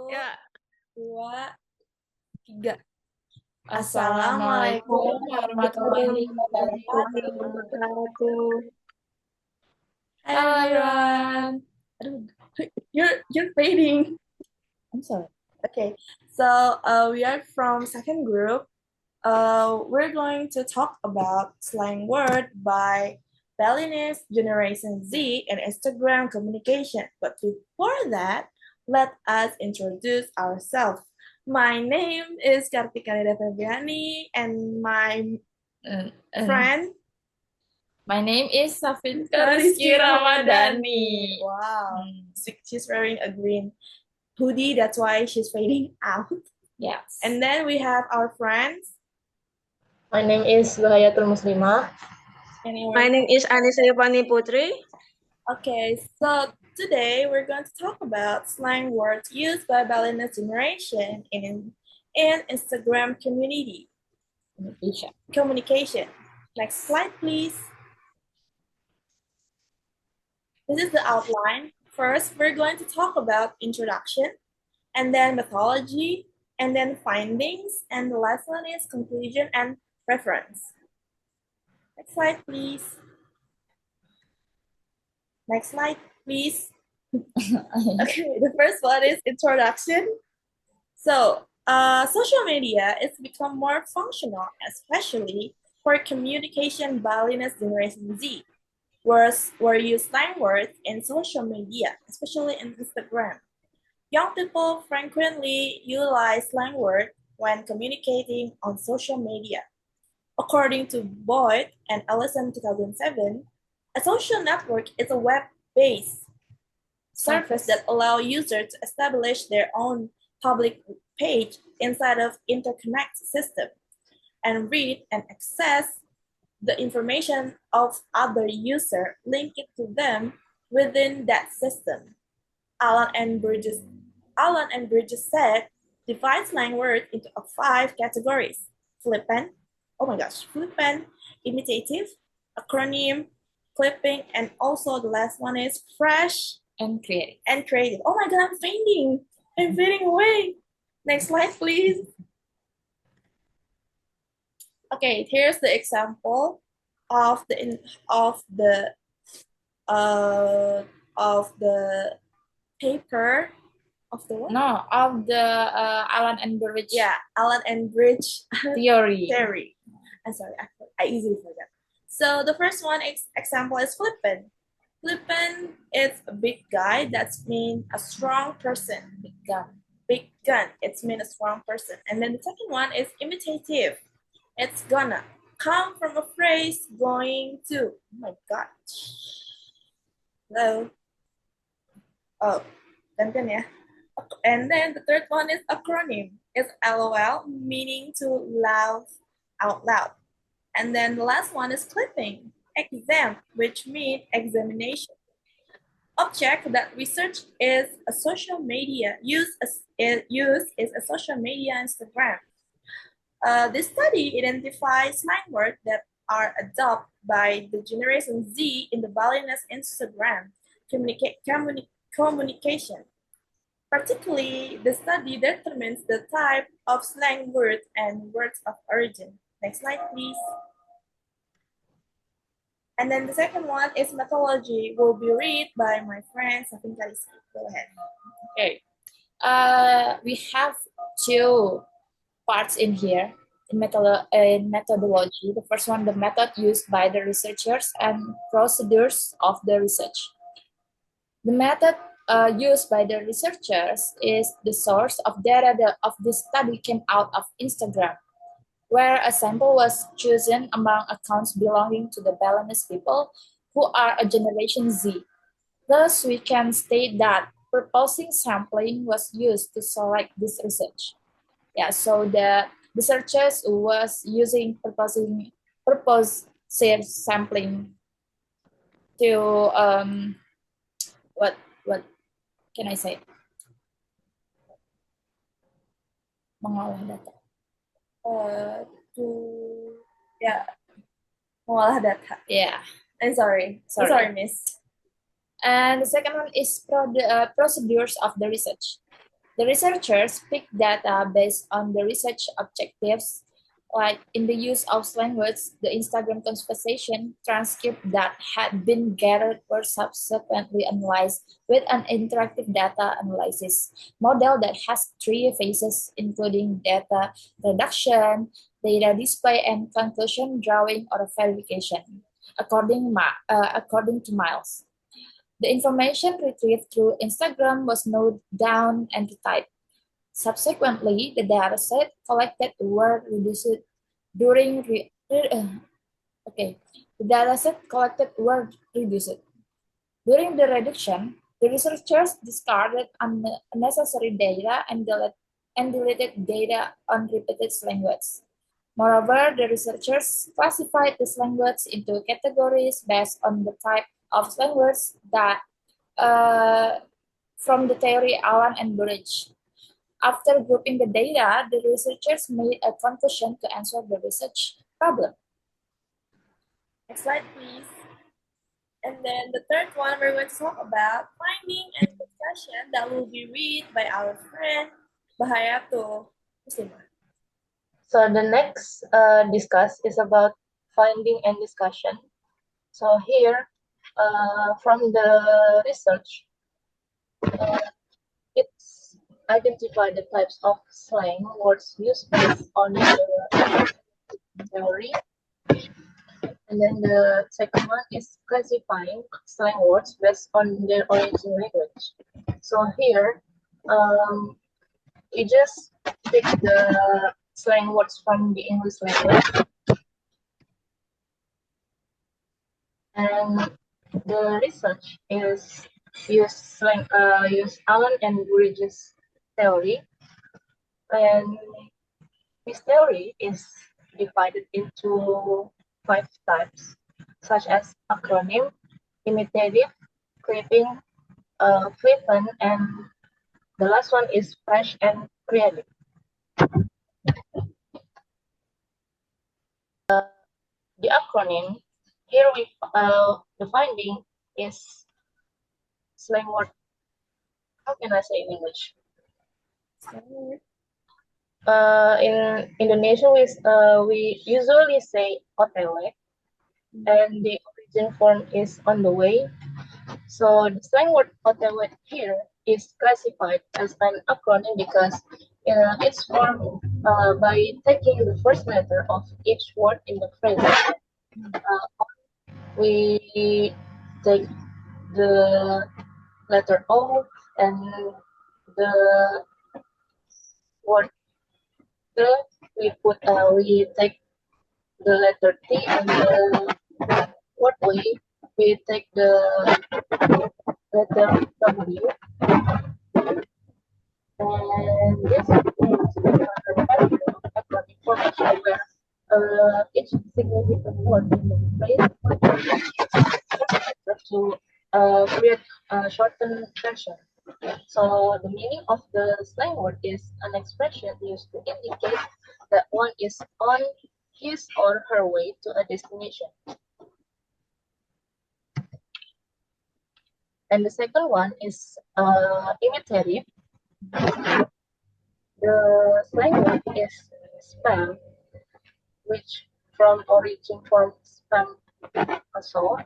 Ya. 2, 3. Assalamualaikum warahmatullahi wabarakatuh. Hi Hello everyone. everyone. You're fading. I'm sorry. Okay, so we are from second group. We're going to talk about slang word by Balinese Generation Z and Instagram communication. But before that, let us introduce ourselves. My name is Kartika Nida Febriani, and my friend. My name is Savinka Riski Riski Rahmadhani. Wow. She's wearing a green hoodie, that's why she's fading out. Yes. And then we have our friends. My name is Bahaiyathul Muslimah. Anyway. My name is Annisa Ifani Putri. Okay, so today we're going to talk about slang words used by Balinese generation in Instagram community. Communication. Next slide, please. This is the outline. First, we're going to talk about introduction, and then methodology, and then findings, and the last one is conclusion and reference. Next slide, please. Next slide, please. Okay, the first one is introduction. So, social media has become more functional, especially for communication Balinese Generation Z. Words were used slang words in social media, especially in Instagram. Young people frequently utilize slang words when communicating on social media. According to Boyd and Ellison 2007, a social network is a web-based service that allows users to establish their own public page inside of interconnect system and read and access the information of other user linked to them within that system. Allen and Bridges said, divide slang words into 5 categories: flippant, flippant, imitative, acronym, clipping, and also the last one is fresh and creative. Oh my god, I'm fainting. I'm fading away. Next slide, please. Okay, here's the example of the paper of the what? No, of the Allen and Bridge. Yeah, Allen and Bridge theory. I'm sorry, I easily forget. So the first one example is flippant. Flippant is a big guy. That's mean a strong person. Big gun. Big gun. It's mean a strong person. And then the second one is imitative. It's gonna come from a phrase going to. Oh my god. Hello. Oh, gantian ya. And then the third one is acronym. It's LOL, meaning to laugh out loud. And then the last one is clipping. Exam, which means examination. Object that research is a social media use is a social media Instagram. This study identifies slang words that are adopted by the Generation Z in the Balinese Instagram communication. Particularly, the study determines the type of slang words and words of origin. Next slide, please. And then the second one is methodology, will be read by my friend Savinka. Go ahead. Okay. We have 2 parts in here in methodology. The first one, the method used by the researchers and procedures of the research. The method used by the researchers is the source of data of this study came out of Instagram, where a sample was chosen among accounts belonging to the Balinese people who are a Generation Z. Thus, we can state that purposing sampling was used to select this research. Yeah, so the researchers was using purposive sampling to what can I say? Mengolah data. Mengolah data. Yeah. I'm sorry, miss. And the second one is procedures of the research. The researchers picked data based on the research objectives, like in the use of slang words, the Instagram conversation transcript that had been gathered were subsequently analyzed with an interactive data analysis model that has three phases, including data reduction, data display, and conclusion drawing or verification, according to Miles. The information retrieved through Instagram was noted down and typed. Subsequently, the dataset collected were reduced during okay. The dataset collected were reduced. During the reduction, the researchers discarded unnecessary data and deleted data on repeated slang words. Moreover, the researchers classified the slang words into categories based on the type of slang words that from the theory Allen and Burridge. After grouping the data, the researchers made a conclusion to answer the research problem. Next slide, please. And then the third one, we're going to talk about finding and discussion that will be read by our friend Bahaiyathul Muslimah. So the next discuss is about finding and discussion. So here, from the research, it's identified the types of slang words used based on the theory. And then the second one is classifying slang words based on their origin language. So here, you just pick the slang words from the English language, and the research is use Allen and Burridge's theory, and this theory is divided into 5 types, such as acronym, imitative, clipping, flippant, and the last one is fresh and creative. The acronym here the finding is slang word. How can I say in English? In Indonesia, we usually say OTW, and the origin form is on the way. So the slang word OTW here is classified as an acronym because it's formed by taking the first letter of each word in the phrase. We take the letter O and the word the we take the letter T and the word we take the letter W, and this is a pattern of acronym formation where each significant word in the phrase to create a shortened version. So the meaning of the slang word is an expression used to indicate that one is on his or her way to a destination. And the second one is imitative. The slang word is spam, which from origin from spam also.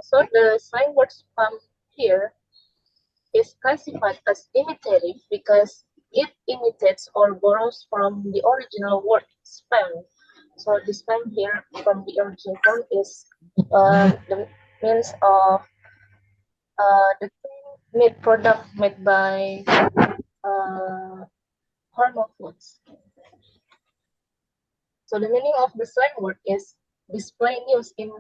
So the slang word spam here is classified as imitative because it imitates or borrows from the original word spam. So the spam here from the original form is the means of the meat product made by hormone foods. So the meaning of the slang word is display news in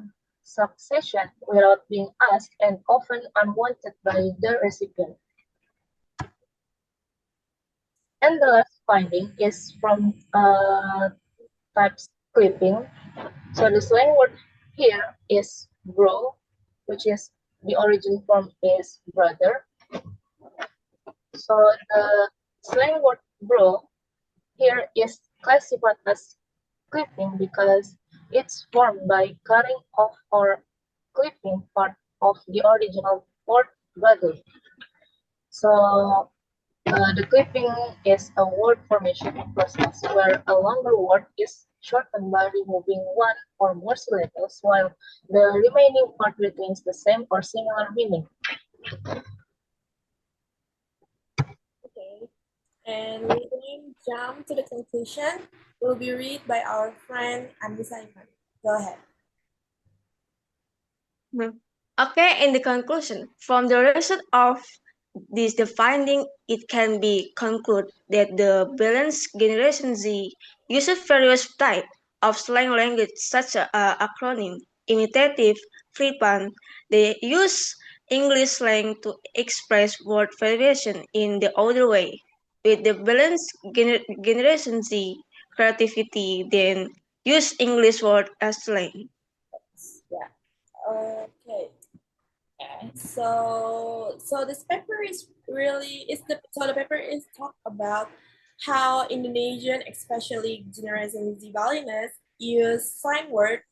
succession without being asked and often unwanted by the recipient. And the last finding is from types clipping. So the slang word here is bro, which is the origin form is brother. So the slang word bro here is classified as clipping because it's formed by cutting off or clipping part of the original word brother. So The clipping is a word formation process where a longer word is shortened by removing one or more syllables, while the remaining part retains the same or similar meaning. Okay. And we're going to jump to the conclusion. Will be read by our friend Annisa. Go ahead. Okay, in the conclusion, from the result of this the finding, it can be concluded that the balanced Generation Z uses various types of slang language such as acronym, imitative, flippant. They use English slang to express word variation in the other way. With the balanced Generation Z creativity, then use English word as slang. Yeah. Okay. So this paper is really the paper is talk about how Indonesian, especially Generation Z Balinese, use slang word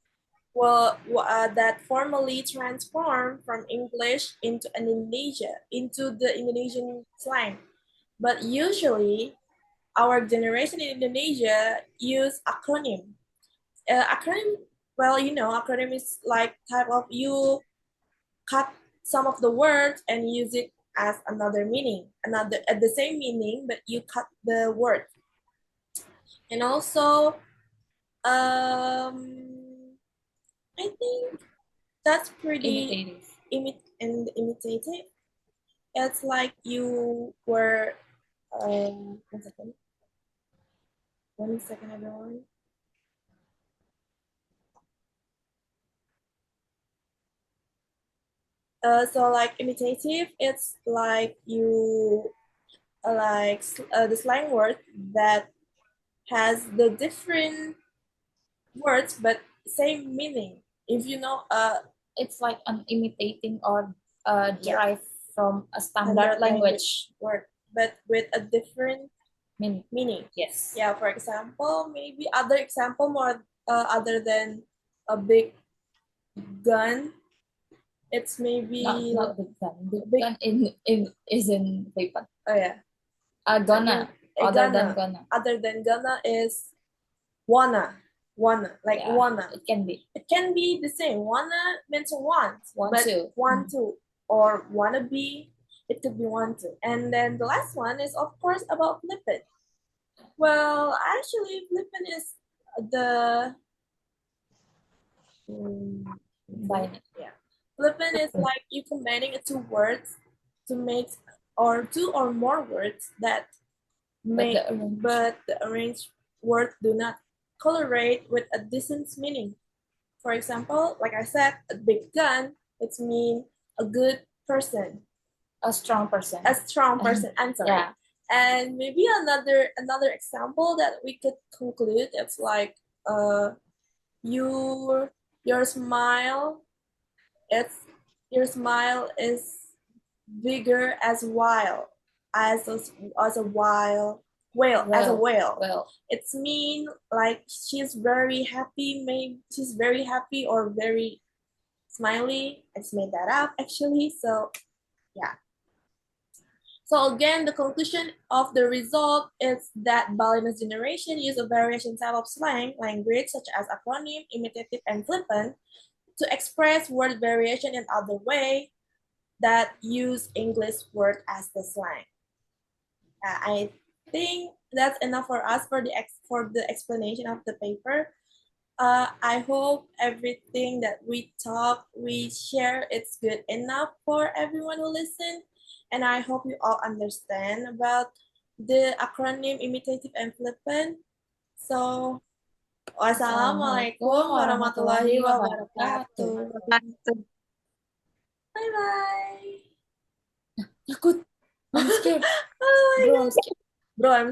that formally transform from English into the Indonesian slang. But usually, our generation in Indonesia use acronym. Acronym, well, acronym is like type of you cut some of the words and use it as another meaning, at the same meaning, but you cut the word. And also, I think that's pretty imitative. It's like you were, 1 second. 1 second, everyone. So like imitative, it's like you the slang word that has the different words but same meaning. If you know, It's like an imitating or derived from a standard language word, but with a different meaning. Yes. Yeah, for example, maybe other example more other than a big gun. It's maybe not big gun. Big gun is in paper. Oh yeah. Gonna. Other than gonna is wanna. Like Yeah, wanna. It can be. It can be the same. Wanna means want. Want but to. Want to. Or wanna be. It could be want to. And then the last one is of course about flippant. Well, actually flippant is the yeah. Flippant is like you combining two words to make or two or more words that make but the arranged words do not correlate with a decent meaning. For example, like I said, a big gun, it means a good person. A strong person. I'm sorry. Yeah. And maybe another example that we could conclude, it's like your smile, your smile is bigger as whale, as a whale. As a whale. It's mean like she's very happy, maybe she's very happy or very smiley. I just made that up actually. So yeah. So again, the conclusion of the result is that Balinese generation use a variation type of slang language such as acronym, imitative, and flippant to express word variation in other way that use English word as the slang. I think that's enough for us for the explanation of the paper. I hope everything that we share, it's good enough for everyone who listen. And I hope you all understand about the acronym imitative and flippant. So, wassalamualaikum warahmatullahi wabarakatuh. Bye-bye. Takut. I'm scared. Oh my God. Bro, I'm